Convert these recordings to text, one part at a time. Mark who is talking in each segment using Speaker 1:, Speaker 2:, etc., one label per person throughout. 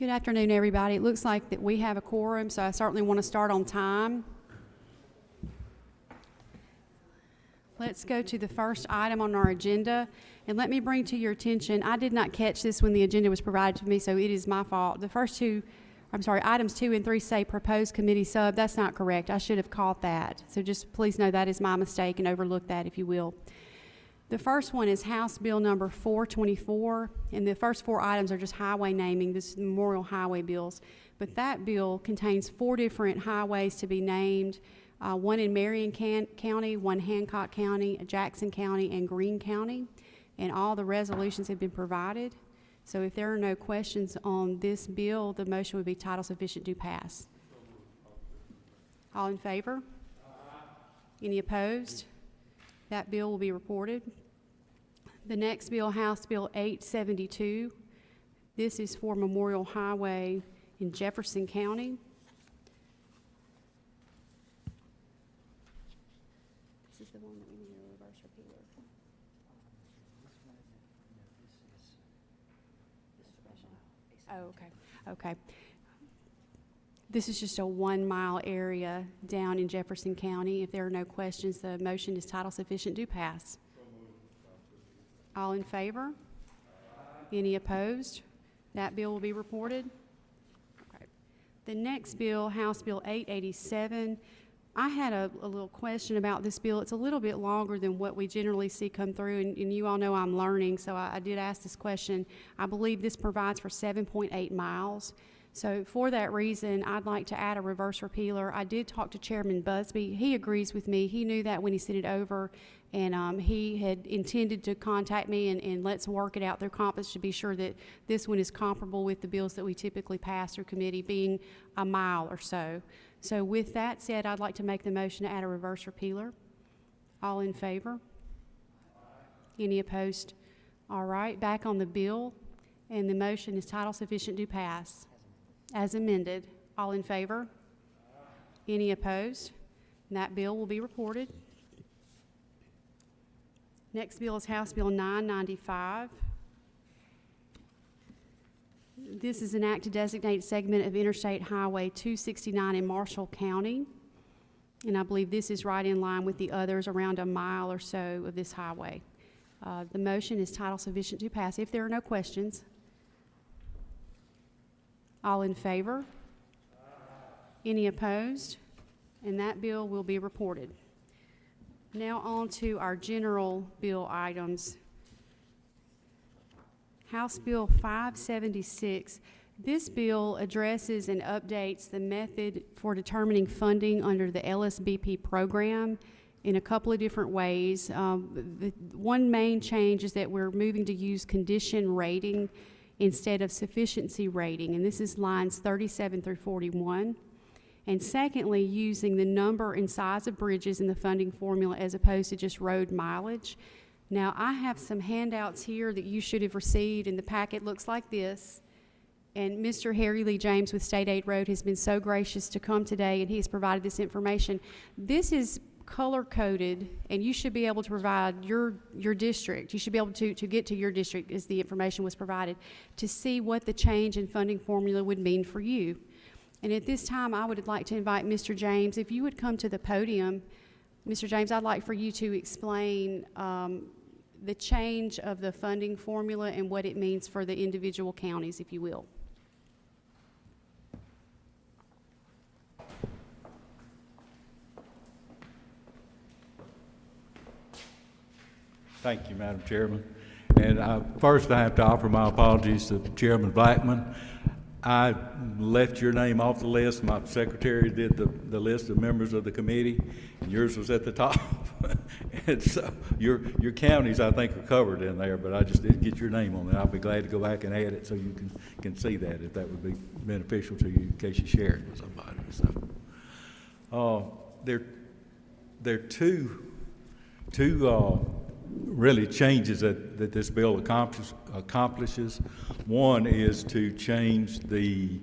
Speaker 1: Good afternoon, everybody. It looks like that we have a quorum, so I certainly want to start on time. Let's go to the first item on our agenda, and let me bring to your attention, I did not catch this when the agenda was provided to me, so it is my fault. The first items 2 and 3 say proposed committee sub. That's not correct. I should have caught that. So just please know that is my mistake and overlook that if you will. The first one is House Bill number 424, and the first 4 items are just highway naming. This is Memorial Highway bills. But that bill contains 4 different highways to be named, one in Marion County, one Hancock County, Jackson County, and Greene County. And all the resolutions have been provided. So if there are no questions on this bill, the motion would be title sufficient to pass. All in favor? Any opposed? That bill will be reported. The next bill, House Bill 872. This is for Memorial Highway in Jefferson County. This is the one that we need a reverse repealer. Oh, okay. Okay. This is just a 1 mile area down in Jefferson County. If there are no questions, the motion is title sufficient to pass. All in favor? Any opposed? That bill will be reported. Okay. The next bill, House Bill 887. I had a little question about this bill. It's a little bit longer than what we generally see come through, and you all know I'm learning, so I did ask this question. I believe this provides for 7.8 miles. So for that reason, I'd like to add a reverse repealer. I did talk to Chairman Busby. He agrees with me. He knew that when he sent it over, and he had intended to contact me, and let's work it out through conference to be sure that this one is comparable with the bills that we typically pass through committee, being a mile or so. So with that said, I'd like to make the motion to add a reverse repealer. All in favor? Any opposed? All right, back on the bill, and the motion is title sufficient to pass. As amended. All in favor? Any opposed? And that bill will be reported. Next bill is House Bill 995. This is an act to designate a segment of Interstate Highway 269 in Marshall County. And I believe this is right in line with the others, around a mile or so of this highway. The motion is title sufficient to pass. If there are no questions. All in favor? Any opposed? And that bill will be reported. Now on to our general bill items. House Bill 576. This bill addresses and updates the method for determining funding under the LSBP program in a couple of different ways. The one main change is that we're moving to use condition rating instead of sufficiency rating, and this is lines 37 through 41. And secondly, using the number and size of bridges in the funding formula as opposed to just road mileage. Now, I have some handouts here that you should have received, and the packet looks like this. And Mr. Harry Lee James with State Aid Road has been so gracious to come today, and he has provided this information. This is color-coded, and you should be able to provide your district. You should be able to get to your district as the information was provided to see what the change in funding formula would mean for you. And at this time, I would like to invite Mr. James, if you would come to the podium. Mr. James, I'd like for you to explain the change of the funding formula and what it means for the individual counties, if you will.
Speaker 2: Thank you, Madam Chairman. And first I have to offer my apologies to Chairman Blackman. I left your name off the list. My secretary did the list of members of the committee, and yours was at the top. And so your counties, I think, are covered in there, but I just didn't get your name on it. I'll be glad to go back and add it so you can see that, if that would be beneficial to you in case you share it with somebody. So there are two really changes that this bill accomplishes. One is to change the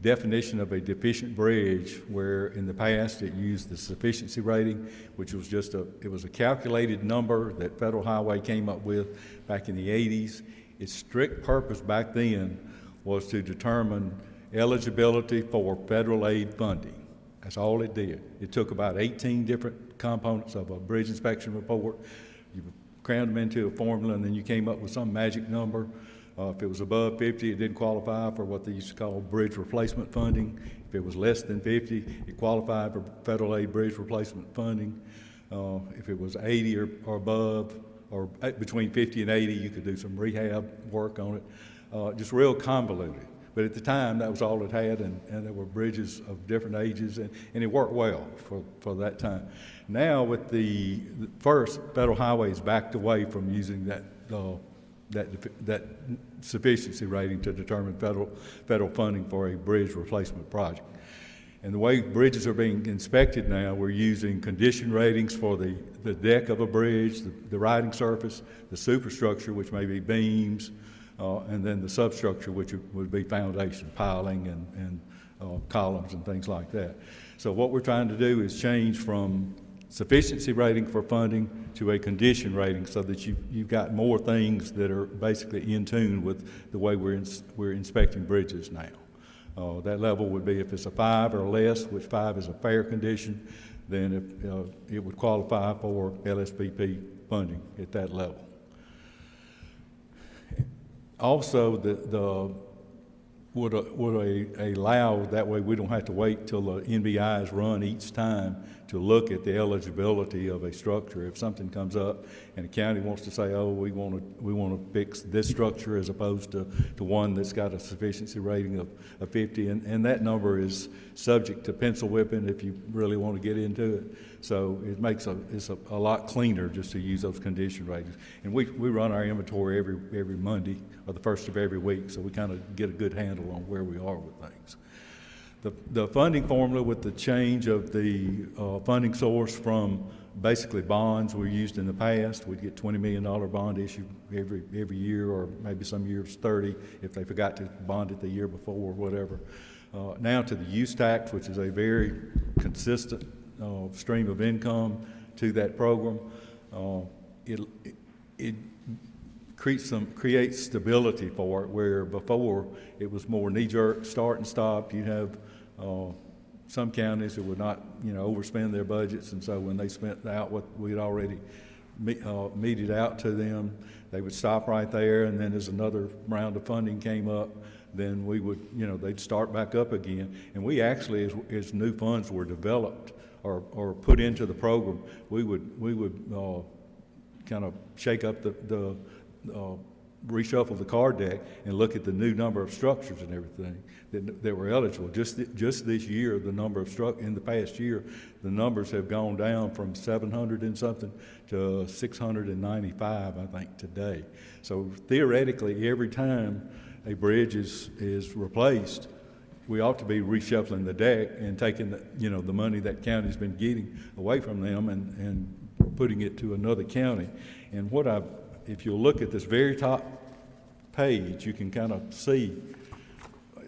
Speaker 2: definition of a deficient bridge, where in the past it used the sufficiency rating, which was just it was a calculated number that Federal Highway came up with back in the 80s. Its strict purpose back then was to determine eligibility for federal aid funding. That's all it did. It took about 18 different components of a bridge inspection report. You crammed them into a formula, and then you came up with some magic number. If it was above 50, it didn't qualify for what they used to call bridge replacement funding. If it was less than 50, it qualified for federal aid bridge replacement funding. If it was 80 or above, or between 50 and 80, you could do some rehab work on it. Just real convoluted. But at the time, that was all it had, and there were bridges of different ages, and it worked well for that time. Now, with the first, Federal Highways backed away from using that sufficiency rating to determine federal funding for a bridge replacement project. And the way bridges are being inspected now, we're using condition ratings for the deck of a bridge, the riding surface, the superstructure, which may be beams, and then the substructure, which would be foundation, piling, and columns and things like that. So what we're trying to do is change from sufficiency rating for funding to a condition rating, so that you've got more things that are basically in tune with the way we're inspecting bridges now. That level would be if it's a 5 or less, which 5 is a fair condition, then it would qualify for LSBP funding at that level. Also, would allow, that way we don't have to wait till the NBIs run each time to look at the eligibility of a structure. If something comes up and the county wants to say, oh, we want to fix this structure as opposed to one that's got a sufficiency rating of 50, and that number is subject to pencil whipping if you really want to get into it. So it makes it's a lot cleaner just to use those condition ratings. And we run our inventory every Monday or the first of every week, so we kind of get a good handle on where we are with things. The funding formula, with the change of the funding source from basically bonds we used in the past, we'd get $20 million bond issue every year, or maybe some years 30 if they forgot to bond it the year before or whatever. Now to the use tax, which is a very consistent stream of income to that program. It creates stability for it, where before it was more knee-jerk, start and stop. You have some counties that would not, overspend their budgets, and so when they spent out what we'd already meted out to them, they would stop right there, and then as another round of funding came up, then we would, they'd start back up again. And we actually, as new funds were developed or put into the program, we would kind of shake up the reshuffle the card deck and look at the new number of structures and everything that were eligible. Just this year, the number of in the past year, the numbers have gone down from 700 and something to 695, I think, today. So theoretically, every time a bridge is replaced, we ought to be reshuffling the deck and taking the money that county's been getting away from them and putting it to another county. And if you'll look at this very top page, you can kind of see,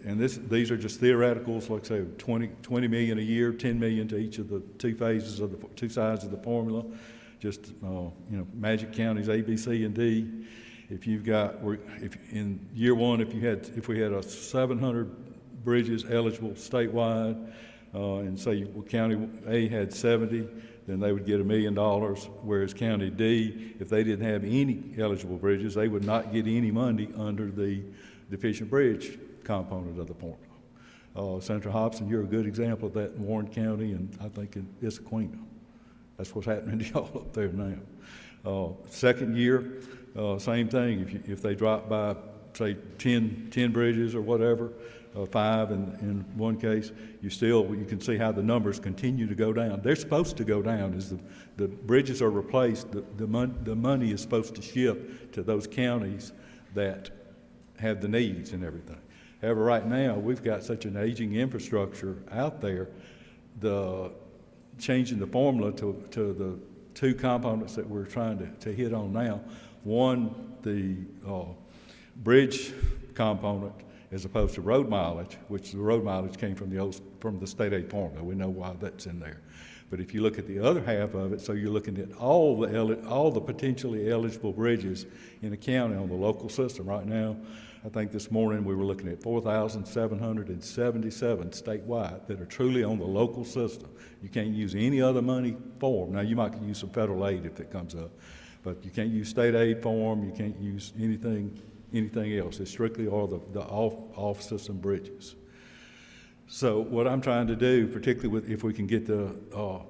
Speaker 2: and these are just theoreticals, like I say, 20 million a year, 10 million to each of the two phases of the two sides of the formula. Just magic counties A, B, C, and D. If you've got, if in year one, if we had a 700 bridges eligible statewide, and say County A had 70, then they would get $1 million, whereas County D, if they didn't have any eligible bridges, they would not get any money under the deficient bridge component of the formula. Senator Hobson, you're a good example of that in Warren County, and I think in Issaquah. That's what's happening to y'all up there now. Second year, same thing. If they drop by, say, 10 bridges or whatever, 5 in one case, you can see how the numbers continue to go down. They're supposed to go down as the bridges are replaced. The money is supposed to shift to those counties that have the needs and everything. However, right now we've got such an aging infrastructure out there. The changing the formula to the two components that we're trying to hit on now. One, the bridge component, as opposed to road mileage, which the road mileage came from the state aid formula. We know why that's in there. But if you look at the other half of it, so you're looking at all the potentially eligible bridges in the county on the local system. Right now, I think this morning we were looking at 4,777 statewide that are truly on the local system. You can't use any other money for them. Now, you might use some federal aid if it comes up, but you can't use state aid for them. You can't use anything else. It's strictly all the off-system bridges. So what I'm trying to do, particularly if we can get the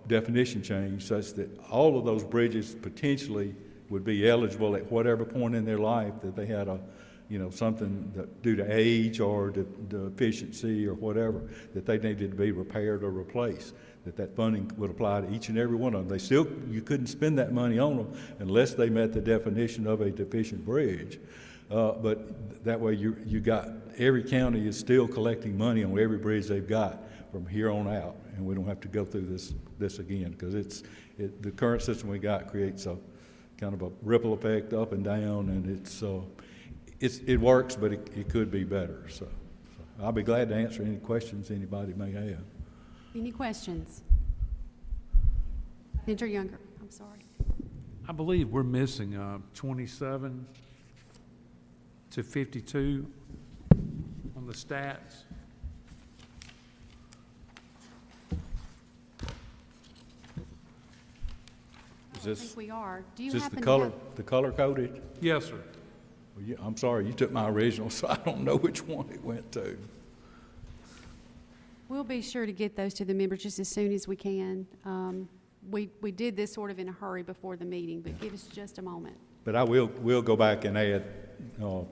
Speaker 2: definition changed such that all of those bridges potentially would be eligible at whatever point in their life that they had something that due to age or deficiency or whatever, that they needed to be repaired or replaced, that funding would apply to each and every one of them. You couldn't spend that money on them unless they met the definition of a deficient bridge. But that way you got, every county is still collecting money on every bridge they've got from here on out, and we don't have to go through this again, because the current system we got creates a kind of a ripple effect up and down, and it works, but it could be better. So I'll be glad to answer any questions anybody may have.
Speaker 1: Any questions? Senator Younger, I'm sorry.
Speaker 3: I believe we're missing 27 to 52 on the stats.
Speaker 1: I think we are. Do you
Speaker 2: Is this
Speaker 1: happen
Speaker 2: the
Speaker 1: to
Speaker 2: color,
Speaker 1: have?
Speaker 2: the color coded?
Speaker 3: Yes, sir.
Speaker 2: Well, I'm sorry, you took my original, so I don't know which one it went to.
Speaker 1: We'll be sure to get those to the members just as soon as we can. We did this sort of in a hurry before the meeting, but give us just a moment.
Speaker 2: But we'll go back and add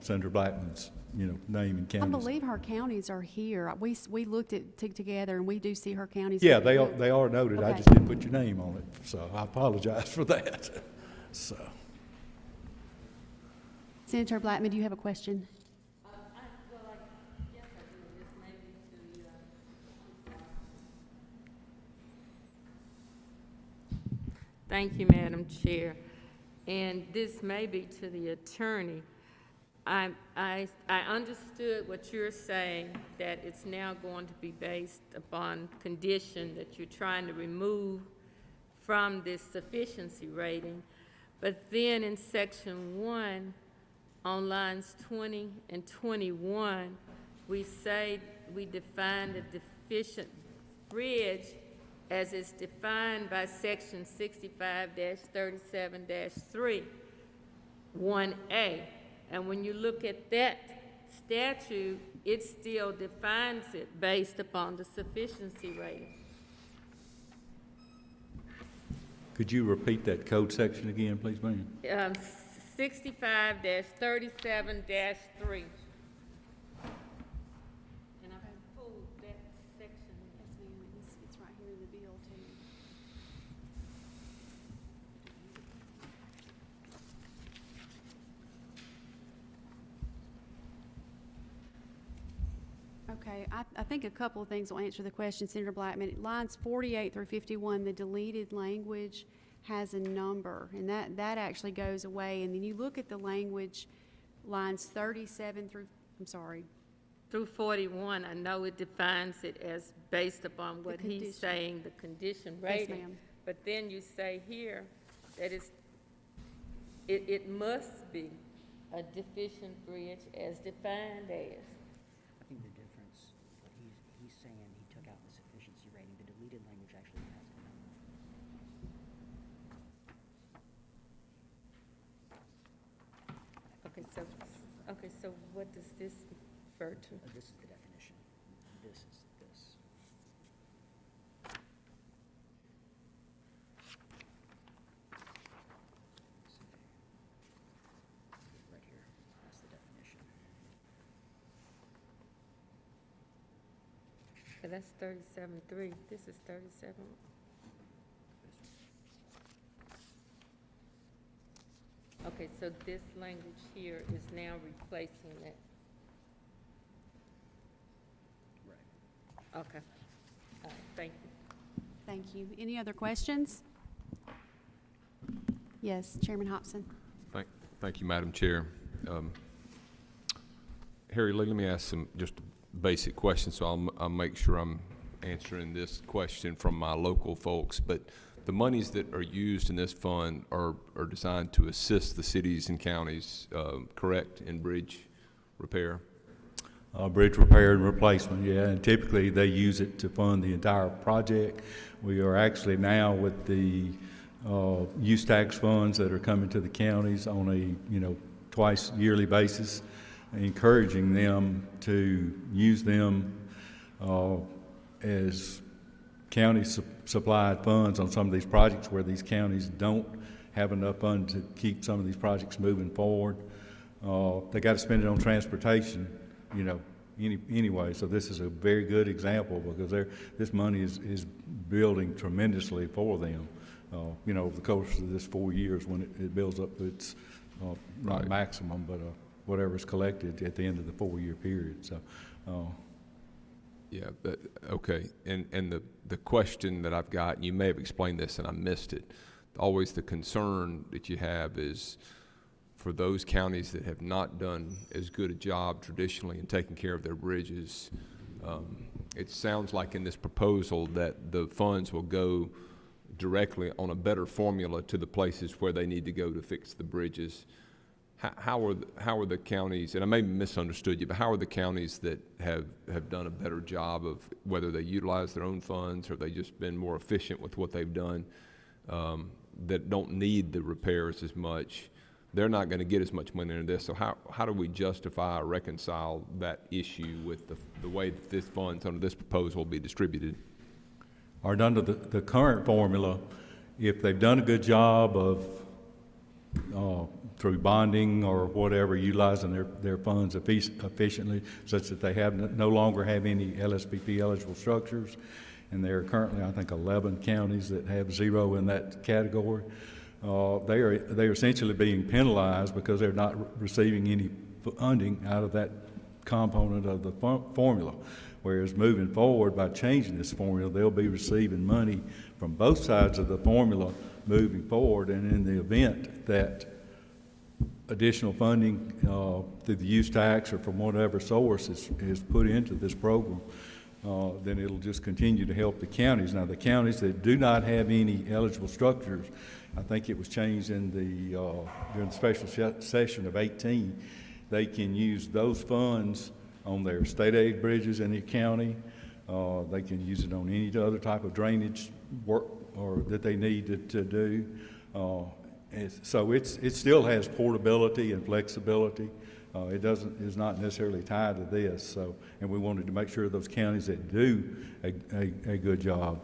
Speaker 2: Senator Blackman's, name and
Speaker 1: I
Speaker 2: counties.
Speaker 1: believe her counties are here. We looked at together, and we do see her counties.
Speaker 2: Yeah, they are noted. I
Speaker 1: Okay.
Speaker 2: just didn't put your name on it, so I apologize for that. So,
Speaker 1: Senator Blackman, do you have a question?
Speaker 4: Thank you, Madam Chair. And this may be to the attorney. I understood what you're saying, that it's now going to be based upon condition that you're trying to remove from this sufficiency rating. But then in section 1, on lines 20 and 21, we say we define the deficient bridge as is defined by section 65-37-3, 1A. And when you look at that statute, it still defines it based upon the sufficiency rating.
Speaker 2: could you repeat that code section again, please, ma'am?
Speaker 4: 65-37-3. And I pulled that section.
Speaker 1: Yes, ma'am. It's right here in the bill, too. Okay, I think a couple of things will answer the question, Senator Blackman. Lines 48 through 51, the deleted language has a number, and that actually goes away. And then you look at the language, lines 37 through, I'm sorry.
Speaker 4: Through 41, I know it defines it as based upon what
Speaker 1: condition.
Speaker 4: he's saying, the condition
Speaker 1: Yes,
Speaker 4: rating.
Speaker 1: ma'am.
Speaker 4: But then you say here that it must be a deficient bridge as defined as.
Speaker 5: I think the difference, what he's saying, he took out the sufficiency rating, the deleted language actually has a number.
Speaker 4: Okay, so what does this refer to?
Speaker 5: This is the definition. This is this. Right here, that's the definition.
Speaker 4: Okay, that's 37.3. This is 37. Okay, so this language here is now replacing that.
Speaker 5: Right.
Speaker 4: Okay. All right, thank you.
Speaker 1: Thank you. Any other questions? Yes, Chairman Hobson.
Speaker 6: Thank you, Madam Chair. Harry Lee, let me ask some just basic questions, so I'll make sure I'm answering this question from my local folks, but the monies that are used in this fund are designed to assist the cities and counties, correct, in bridge repair?
Speaker 2: Bridge repair and replacement, yeah, and typically they use it to fund the entire project. We are actually now with the use tax funds that are coming to the counties on a, twice yearly basis, encouraging them to use them as county supplied funds on some of these projects where these counties don't have enough funds to keep some of these projects moving forward. They got to spend it on transportation, anyway. So this is a very good example because this money is building tremendously for them, over the course of this 4 years when it builds up to its, not
Speaker 6: Right.
Speaker 2: maximum, but whatever's collected at the end of the 4-year period. So,
Speaker 6: Yeah, but, okay, and the question that I've got, and you may have explained this and I missed it, always the concern that you have is for those counties that have not done as good a job traditionally in taking care of their bridges. It sounds like in this proposal that the funds will go directly on a better formula to the places where they need to go to fix the bridges. How are the counties, and I may have misunderstood you, but how are the counties that have done a better job of whether they utilize their own funds or they just been more efficient with what they've done, that don't need the repairs as much? They're not going to get as much money into this. So how do we justify or reconcile that issue with the way that this funds under this proposal will be distributed?
Speaker 2: or under the current formula, if they've done a good job of, through bonding or whatever, utilizing their funds efficiently, such that they no longer have any LSBP eligible structures, and there are currently, I think, 11 counties that have 0 in that category. They are essentially being penalized because they're not receiving any funding out of that component of the formula. Whereas moving forward, by changing this formula, they'll be receiving money from both sides of the formula moving forward. And in the event that additional funding through the use tax or from whatever source is put into this program, then it'll just continue to help the counties. Now, the counties that do not have any eligible structures, I think it was changed in during the special session of 18, they can use those funds on their state aid bridges in the county. They can use it on any other type of drainage work or that they need to do. So it still has portability and flexibility. It's not necessarily tied to this. So, and we wanted to make sure those counties that do a good job,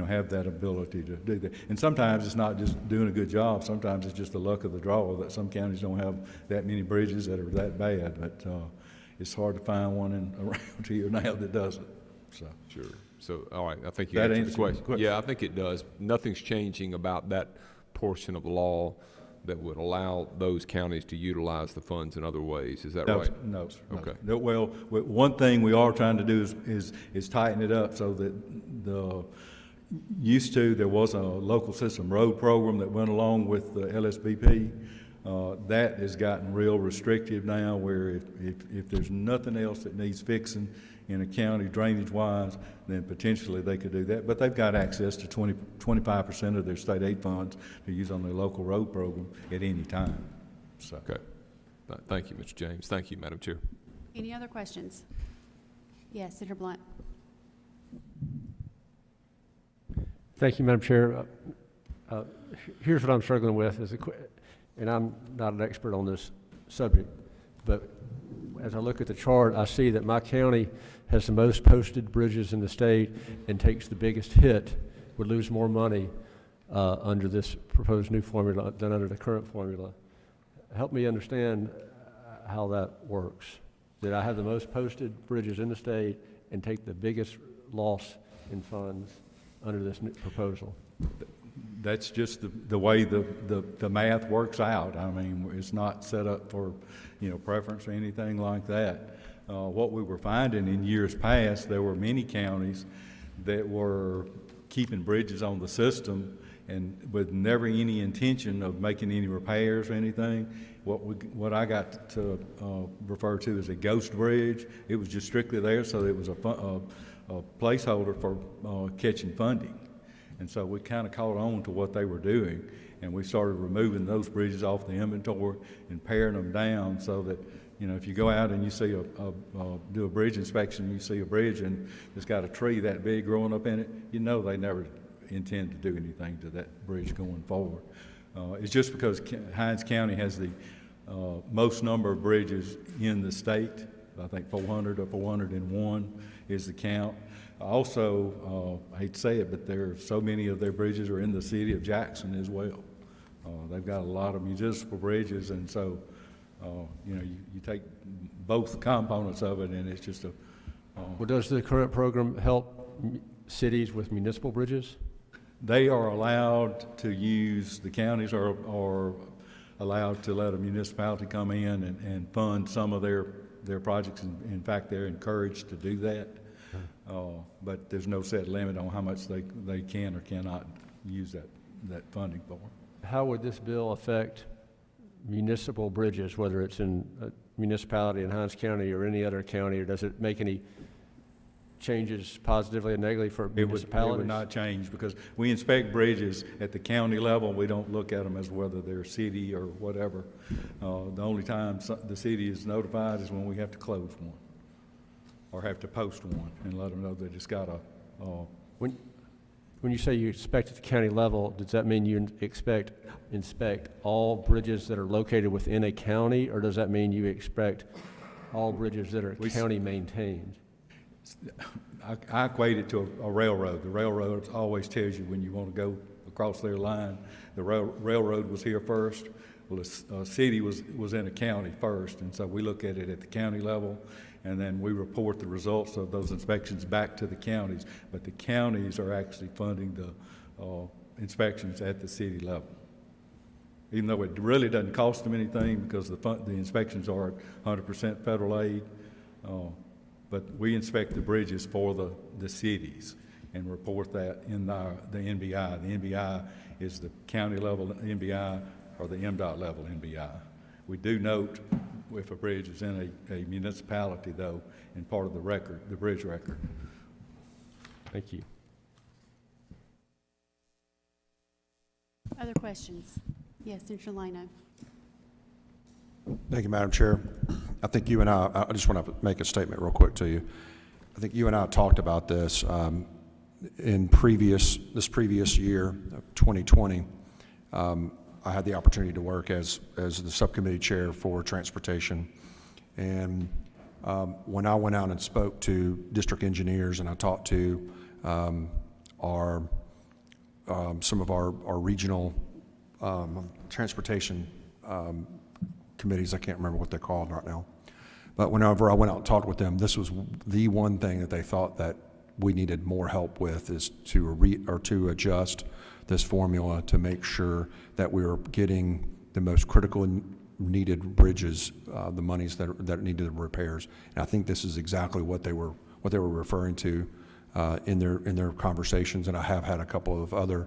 Speaker 2: have that ability to do that. And sometimes it's not just doing a good job. Sometimes it's just the luck of the draw that some counties don't have that many bridges that are that bad. But it's hard to find one around here now that doesn't. So.
Speaker 6: Sure. So, all right, I think you
Speaker 2: That
Speaker 6: answered the
Speaker 2: answers your
Speaker 6: question.
Speaker 2: question.
Speaker 6: Yeah, I think it does. Nothing's changing about that portion of the law that would allow those counties to utilize the funds in other ways. Is that
Speaker 2: No,
Speaker 6: right?
Speaker 2: no, sir, no.
Speaker 6: Okay.
Speaker 2: No, well, one thing we are trying to do is tighten it up so that there was a local system road program that went along with the LSBP. That has gotten real restrictive now, where if there's nothing else that needs fixing in a county drainage-wise, then potentially they could do that. But they've got access to 25% of their state aid funds to use on their local road program at any time, so.
Speaker 6: Okay. Thank you, Mr. James. Thank you, Madam Chair.
Speaker 1: Any other questions? Yes, Senator Blunt.
Speaker 7: Thank you, Madam Chair. Here's what I'm struggling with, and I'm not an expert on this subject, but as I look at the chart, I see that my county has the most posted bridges in the state and takes the biggest hit, would lose more money under this proposed new formula than under the current formula. Help me understand how that works. That I have the most posted bridges in the state and take the biggest loss in funds under this new proposal.
Speaker 2: That's just the way the math works out. I mean, it's not set up for, preference or anything like that. What we were finding in years past, there were many counties that were keeping bridges on the system and with never any intention of making any repairs or anything. What I got to refer to as a ghost bridge. It was just strictly there, so it was a placeholder for catching funding. And so we kind of caught on to what they were doing, and we started removing those bridges off the inventory and paring them down so that, you know, if you go out and you see do a bridge inspection, you see a bridge and it's got a tree that big growing up in it, you know they never intend to do anything to that bridge going forward. It's just because Hinds County has the most number of bridges in the state. I think 400 or 401 is the count. Also, I hate to say it, but so many of their bridges are in the city of Jackson as well. They've got a lot of municipal bridges, and so, you know, you take both components of it, and it's just a...
Speaker 7: Well, does the current program help cities with municipal bridges?
Speaker 2: They are allowed to use, the counties are allowed to let a municipality come in and fund some of their projects. In fact, they're encouraged to do that. But there's no set limit on how much they can or cannot use that funding for.
Speaker 7: How would this bill affect municipal bridges, whether it's in a municipality in Hinds County or any other county, or does it make any changes positively and negatively for municipalities?
Speaker 2: It would not change, because we inspect bridges at the county level. We don't look at them as whether they're city or whatever. The only time the city is notified is when we have to close one or have to post one and let them know that it's got a...
Speaker 7: When you say you inspect at the county level, does that mean you inspect all bridges that are located within a county, or does that mean you inspect all bridges that are county maintained?
Speaker 2: I equate it to a railroad. The railroad always tells you when you want to go across their line. The railroad was here first. Well, the city was in a county first, and so we look at it at the county level, and then we report the results of those inspections back to the counties. But the counties are actually funding the inspections at the city level, even though it really doesn't cost them anything because the inspections are 100% federal aid. But we inspect the bridges for the cities and report that in the NBI. The NBI is the county level NBI or the MDOT level NBI. We do note if a bridge is in a municipality, though, in part of the record, the bridge record.
Speaker 7: Thank you.
Speaker 1: Other questions? Yes, Senator Lano.
Speaker 8: Thank you, Madam Chair. I think you and I just want to make a statement real quick to you. I think you and I talked about this in this previous year, 2020. I had the opportunity to work as the subcommittee chair for transportation. And when I went out and spoke to district engineers and I talked to some of our regional transportation committees, I can't remember what they're called right now. But whenever I went out and talked with them, this was the one thing that they thought that we needed more help with, is to adjust this formula to make sure that we were getting the most critical needed bridges, the monies that needed the repairs. And I think this is exactly what they were referring to in their conversations. And I have had a couple of other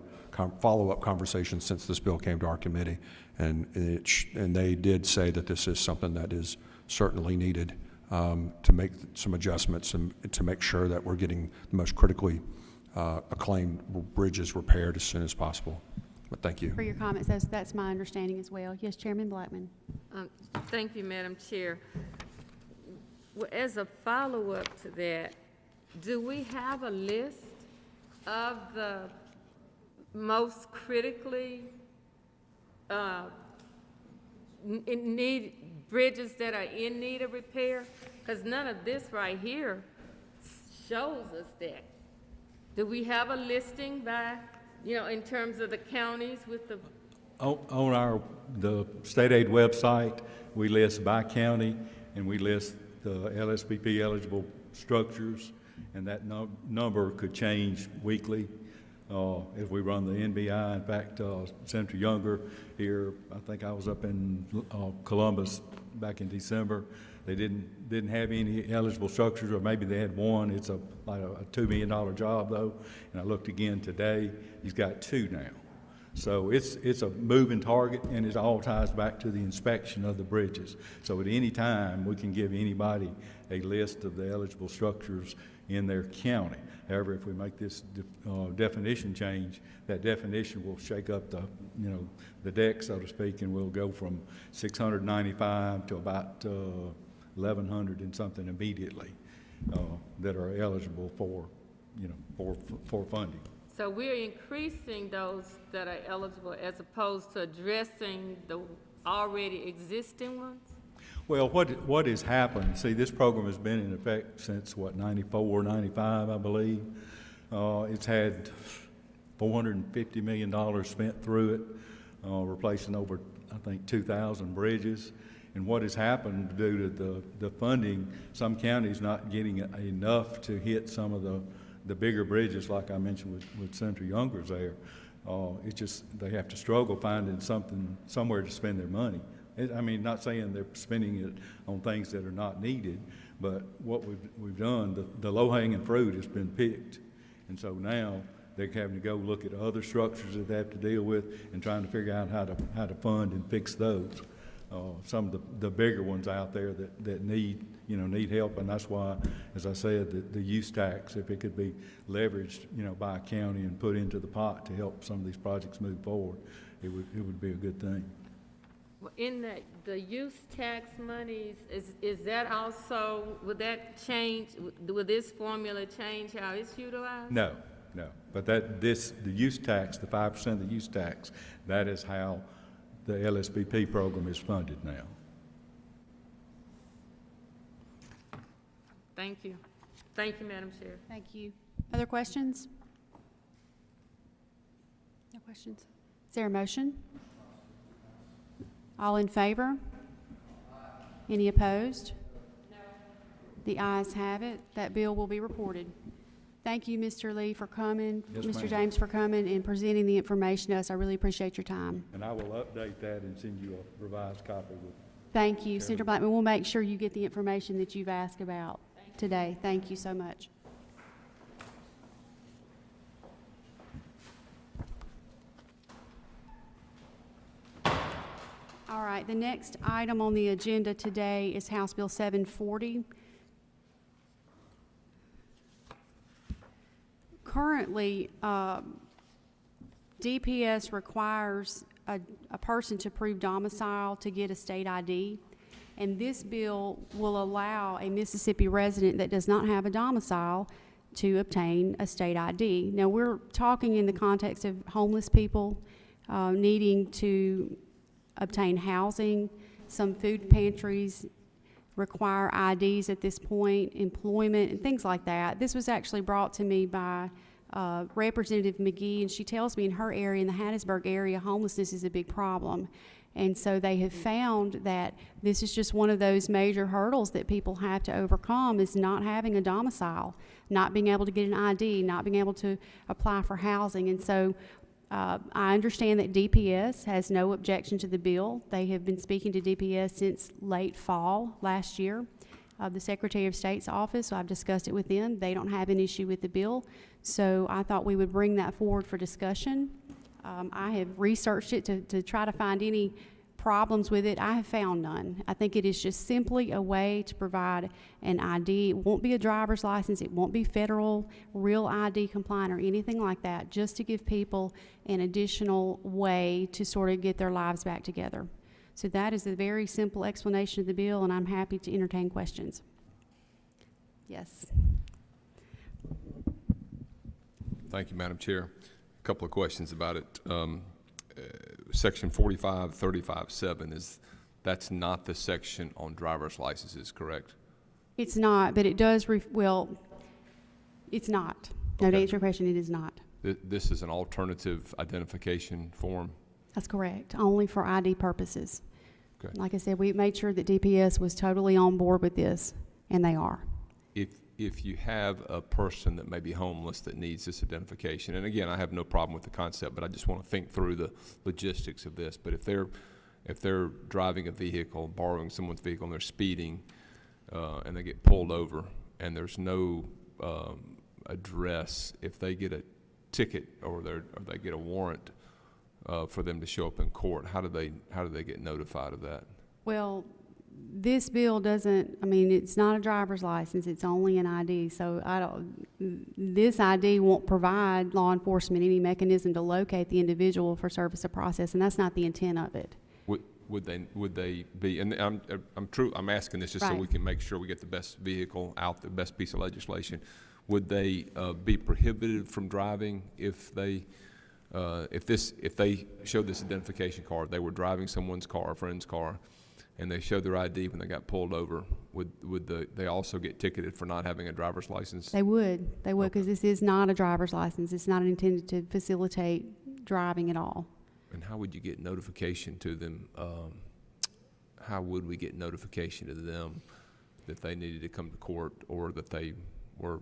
Speaker 8: follow-up conversations since this bill came to our committee, and they did say that this is something that is certainly needed to make some adjustments and to make sure that we're getting the most critically acclaimed bridges repaired as soon as possible. But thank you.
Speaker 1: For your comments, that's my understanding as well. Yes, Chairman Blackman.
Speaker 4: Thank you, Madam Chair. Well, as a follow-up to that, do we have a list of the most critically bridges that are in need of repair? Because none of this right here shows us that. Do we have a listing by, in terms of the counties with the...
Speaker 2: On the state aid website, we list by county, and we list the LSBP eligible structures, and that number could change weekly if we run the NBI. In fact, Senator Younger here, I think I was up in Columbus back in December. They didn't have any eligible structures, or maybe they had one. It's like a $2 million job, though. And I looked again today. He's got two now. So it's a moving target, and it all ties back to the inspection of the bridges. So at any time, we can give anybody a list of the eligible structures in their county. However, if we make this definition change, that definition will shake up the, the deck, so to speak, and we'll go from 695 to about 1,100 and something immediately that are eligible for, for funding.
Speaker 4: So we're increasing those that are eligible as opposed to addressing the already existing ones?
Speaker 2: Well, what has happened, see, this program has been in effect since, 94, 95, I believe. It's had $450 million spent through it, replacing over, I think, 2,000 bridges. And what has happened due to the funding, some counties not getting enough to hit some of the bigger bridges, like I mentioned with Senator Younger's there. It's just, they have to struggle finding somewhere to spend their money. Not saying they're spending it on things that are not needed, but what we've done, the low-hanging fruit has been picked. And so now they're having to go look at other structures that they have to deal with and trying to figure out how to fund and fix those. Some of the bigger ones out there that need help, and that's why, as I said, the use tax, if it could be leveraged, by a county and put into the pot to help some of these projects move forward, it would be a good thing.
Speaker 4: Well, in the use tax monies, is that also, would that change, will this formula change how it's utilized?
Speaker 2: No, but the use tax, the 5% of the use tax, that is how the LSBP program is funded now.
Speaker 4: Thank you. Thank you, Madam Chair.
Speaker 1: Thank you. Other questions? No questions. Is there a motion? All in favor? Any opposed? No. The ayes have it. That bill will be reported. Thank you, Mr. Lee, for coming,
Speaker 2: Yes,
Speaker 1: Mr.
Speaker 2: ma'am.
Speaker 1: James, for coming and presenting the information to us. I really appreciate your time.
Speaker 2: And I will update that and send you a revised copy with.
Speaker 1: Thank you, Senator Blackman. We'll make sure you get the information that you've asked about today. Thank you so much. All right, the next item on the agenda today is House Bill 740. Currently, DPS requires a person to prove domicile to get a state ID, and this bill will allow a Mississippi resident that does not have a domicile to obtain a state ID. Now, we're talking in the context of homeless people needing to obtain housing. Some food pantries require IDs at this point, employment, and things like that. This was actually brought to me by Representative McGee, and she tells me in her area, in the Hattiesburg area, homelessness is a big problem. And so they have found that this is just one of those major hurdles that people have to overcome, is not having a domicile, not being able to get an ID, not being able to apply for housing. And so I understand that DPS has no objection to the bill. They have been speaking to DPS since late fall last year. The Secretary of State's office, so I've discussed it with them. They don't have an issue with the bill. So I thought we would bring that forward for discussion. I have researched it to try to find any problems with it. I have found none. I think it is just simply a way to provide an ID. It won't be a driver's license. It won't be federal real ID compliant or anything like that, just to give people an additional way to sort of get their lives back together. So that is a very simple explanation of the bill, and I'm happy to entertain questions. Yes.
Speaker 6: Thank you, Madam Chair. A couple of questions about it. Section 4535.7 that's not the section on driver's licenses, correct?
Speaker 1: It's not, but it does, it's not. No, to
Speaker 6: Okay.
Speaker 1: answer your question, it is not.
Speaker 6: This is an alternative identification form?
Speaker 1: That's correct, only for ID purposes.
Speaker 6: Okay.
Speaker 1: Like I said, we made sure that DPS was totally on board with this, and they are.
Speaker 6: If you have a person that may be homeless that needs this identification, and again, I have no problem with the concept, but I just want to think through the logistics of this. But if they're driving a vehicle, borrowing someone's vehicle, and they're speeding, and they get pulled over, and there's no address, if they get a ticket or they get a warrant, for them to show up in court? How do they get notified of that?
Speaker 1: Well, this bill doesn't, I mean, it's not a driver's license, it's only an ID, so this ID won't provide law enforcement any mechanism to locate the individual for service of process, and that's not the intent of it.
Speaker 6: Would they be, and I'm asking this just so
Speaker 1: Right.
Speaker 6: we can make sure we get the best vehicle out, the best piece of legislation. Would they be prohibited from driving if they showed this identification card, they were driving someone's car, a friend's car, and they showed their ID when they got pulled over, would they also get ticketed for not having a driver's license?
Speaker 1: They would, because this is not a driver's license, it's not intended to facilitate driving at all.
Speaker 6: And how would you get notification to them? How would we get notification to them that they needed to come to court or that they were?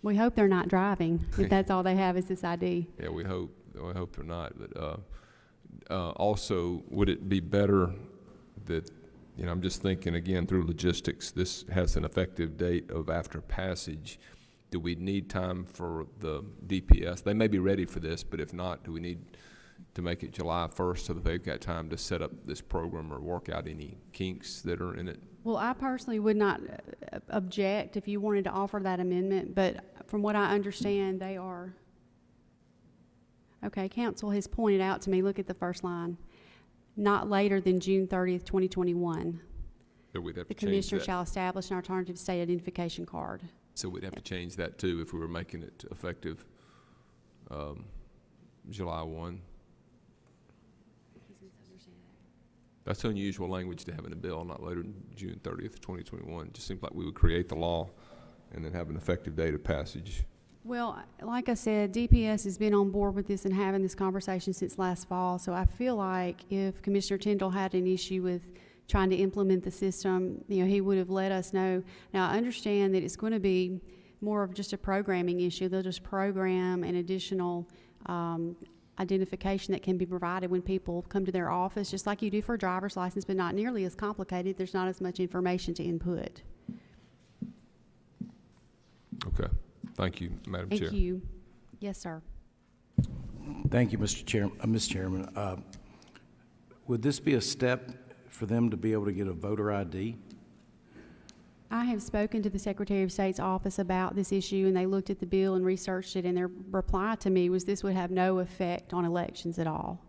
Speaker 1: We hope they're not driving, if that's all they have is this ID.
Speaker 6: Yeah, we hope they're not. But also, would it be better that, I'm just thinking again through logistics, this has an effective date of after passage. Do we need time for the DPS? They may be ready for this, but if not, do we need to make it July 1st so that they've got time to set up this program or work out any kinks that are in it?
Speaker 1: Well, I personally would not object if you wanted to offer that amendment, but from what I understand, they are. Okay, council has pointed out to me, look at the first line, not later than June 30th, 2021.
Speaker 6: So we'd have
Speaker 1: The
Speaker 6: to change
Speaker 1: commissioner
Speaker 6: that.
Speaker 1: shall establish an alternative state identification card.
Speaker 6: So we'd have to change that too if we were making it effective July 1. That's unusual language to have in a bill, not later than June 30th, 2021. It just seems like we would create the law and then have an effective date of passage.
Speaker 1: Well, like I said, DPS has been on board with this and having this conversation since last fall, so I feel like if Commissioner Tyndall had an issue with trying to implement the system, he would have let us know. Now, I understand that it's going to be more of just a programming issue. They'll just program an additional identification that can be provided when people come to their office, just like you do for a driver's license, but not nearly as complicated. There's not as much information to input.
Speaker 6: Okay. Thank you, Madam Chair.
Speaker 1: Thank you. Yes, sir.
Speaker 9: Thank you, Mr. Chairman. Would this be a step for them to be able to get a voter ID?
Speaker 1: I have spoken to the Secretary of State's office about this issue, and they looked at the bill and researched it, and their reply to me was this would have no effect on elections at all.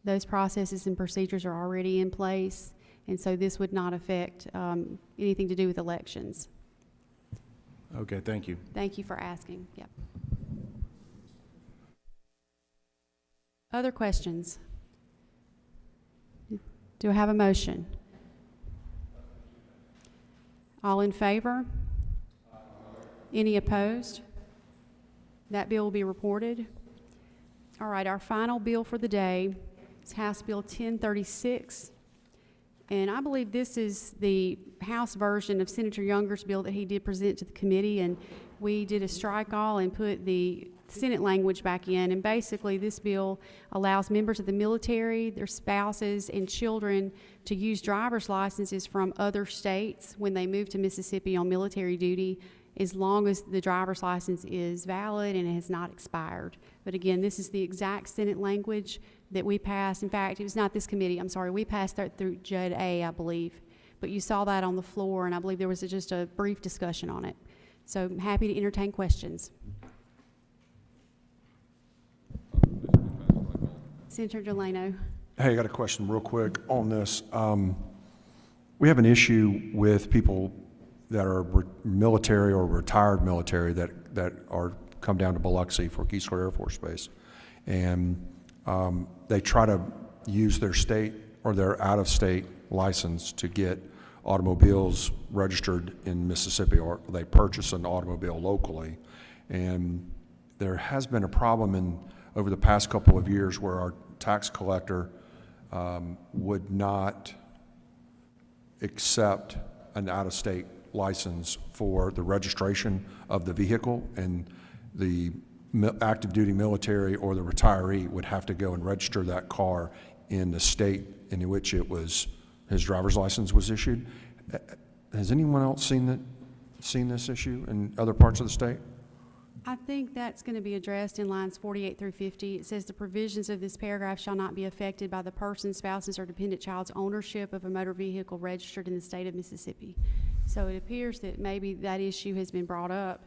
Speaker 1: Those processes and procedures are already in place, and so this would not affect anything to do with elections.
Speaker 9: Okay, thank you.
Speaker 1: Thank you for asking. Yep. Other questions? Do I have a motion? All in favor? Any opposed? That bill will be reported. All right, our final bill for the day is House Bill 1036. And I believe this is the House version of Senator Younger's bill that he did present to the committee, and we did a strike all and put the Senate language back in. And basically, this bill allows members of the military, their spouses, and children to use driver's licenses from other states when they move to Mississippi on military duty, as long as the driver's license is valid and it has not expired. But again, this is the exact Senate language that we passed. In fact, it was not this committee, I'm sorry, we passed that through Judd A, I believe. But you saw that on the floor, and I believe there was just a brief discussion on it. So I'm happy to entertain questions. Senator Delano.
Speaker 8: Hey, I got a question real quick on this. We have an issue with people that are military or retired military that are come down to Biloxi for Keesler Air Force Base. And they try to use their state or their out-of-state license to get automobiles registered in Mississippi, or they purchase an automobile locally. And there has been a problem over the past couple of years where our tax collector would not accept an out-of-state license for the registration of the vehicle, and the active duty military or the retiree would have to go and register that car in the state in which his driver's license was issued. Has anyone else seen this issue in other parts of the state?
Speaker 1: I think that's going to be addressed in lines 48 through 50. It says the provisions of this paragraph shall not be affected by the person, spouses, or dependent child's ownership of a motor vehicle registered in the state of Mississippi. So it appears that maybe that issue has been brought up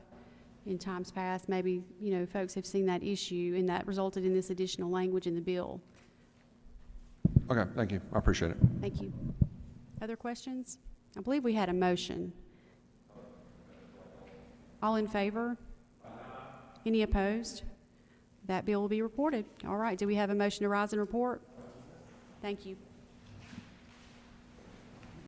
Speaker 1: in times past. Maybe, you know, folks have seen that issue, and that resulted in this additional language in the bill.
Speaker 8: Okay, thank you. I appreciate it.
Speaker 1: Thank you. Other questions? I believe we had a motion. All in favor? Any opposed? That bill will be reported. All right, do we have a motion to rise and report? Thank you.